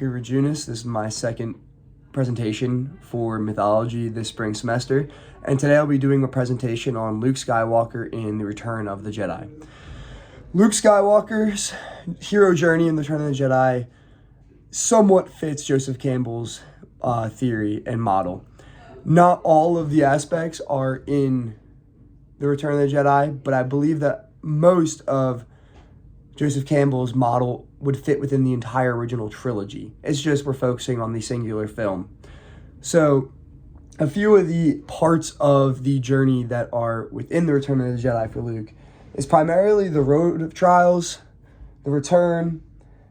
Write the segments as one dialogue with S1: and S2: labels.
S1: Rajunis. This is my second presentation for mythology this spring semester, and today I'll be doing a presentation on Luke Skywalker in The Return of the Jedi. Luke Skywalker's hero journey in The Return of the Jedi somewhat fits Joseph Campbell's theory and model. Not all of the aspects are in The Return of the Jedi, but I believe that most of Joseph Campbell's model would fit within the entire original trilogy. It's just we're focusing on the singular film. So a few of the parts of the journey that are within The Return of the Jedi for Luke is primarily the Road of Trials, the Return,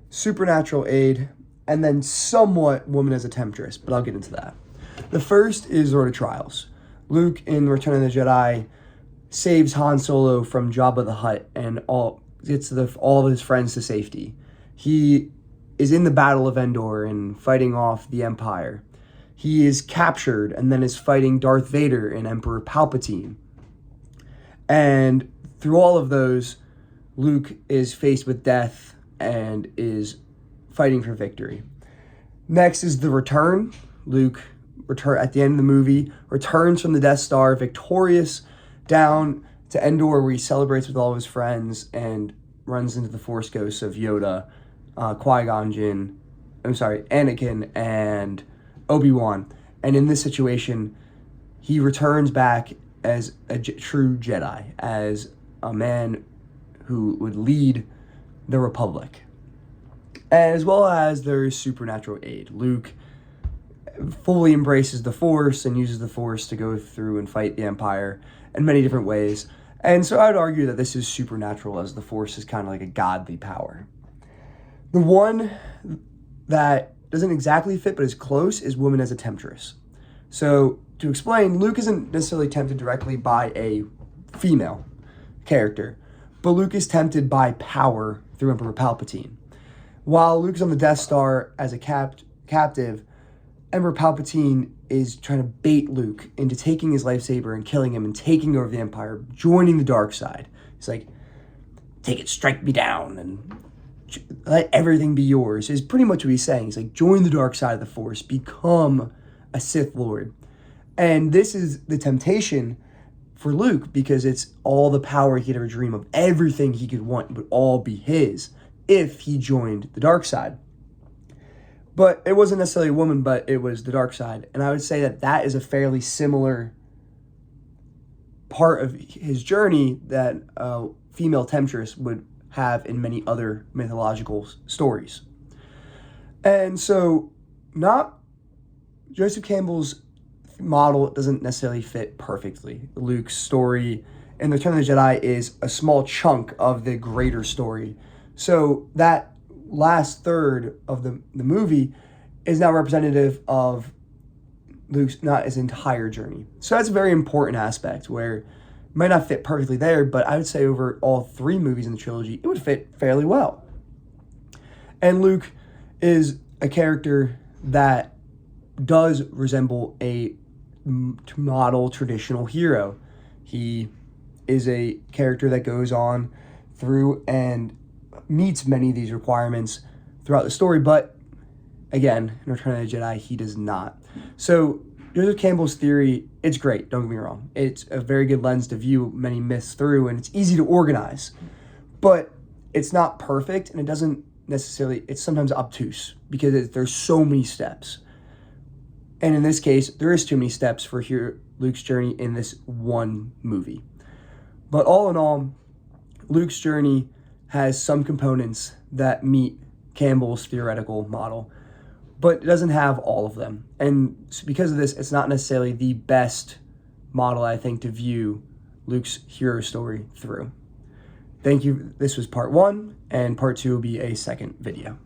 S1: supernatural aid, and then somewhat Woman as a Temptress, but I'll get into that. The first is Road of Trials. Luke in Return of the Jedi saves Han Solo from Jabba the Hutt and gets all of his friends to safety. He is in the Battle of Endor and fighting off the Empire. He is captured and then is fighting Darth Vader and Emperor Palpatine. And through all of those, Luke is faced with death and is fighting for victory. Next is the Return. Luke, at the end of the movie, returns from the Death Star victorious down to Endor, where he celebrates with all of his friends and runs into the Force ghosts of Yoda, Qui-Gon Jinn, Anakin, and Obi-Wan. And in this situation, he returns back as a true Jedi, as a man who would lead the Republic. As well as there is supernatural aid. Luke fully embraces the Force and uses the Force to go through and fight the Empire in many different ways. And so I'd argue that this is supernatural, as the Force is kind of like a godly power. The one that doesn't exactly fit but is close is Woman as a Temptress. So to explain, Luke isn't necessarily tempted directly by a female character, but Luke is tempted by power through Emperor Palpatine. While Luke is on the Death Star as a captive, Emperor Palpatine is trying to bait Luke into taking his lightsaber and killing him and taking over the Empire, joining the dark side. He's like, take it, strike me down, and let everything be yours, is pretty much what he's saying. He's like, join the dark side of the Force, become a Sith Lord. And this is the temptation for Luke, because it's all the power he could ever dream of. Everything he could want would all be his if he joined the dark side. But it wasn't necessarily a woman, but it was the dark side. And I would say that that is a fairly similar part of his journey that a female temptress would have in many other mythological stories. And so Joseph Campbell's model doesn't necessarily fit perfectly. Luke's story in The Return of the Jedi is a small chunk of the greater story. So that last third of the movie is now representative of Luke's, not his entire journey. So that's a very important aspect where it might not fit perfectly there, but I would say over all three movies in the trilogy, it would fit fairly well. And Luke is a character that does resemble a model traditional hero. He is a character that goes on through and meets many of these requirements throughout the story, but again, in Return of the Jedi, he does not. So Joseph Campbell's theory, it's great, don't get me wrong. It's a very good lens to view many myths through, and it's easy to organize, but it's not perfect, and it doesn't necessarily, it's sometimes obtuse, because there's so many steps. And in this case, there is too many steps for Luke's journey in this one movie. But all in all, Luke's journey has some components that meet Campbell's theoretical model, but it doesn't have all of them. And because of this, it's not necessarily the best model, I think, to view Luke's hero story through. Thank you. This was part 1, and part 2 will be a second video.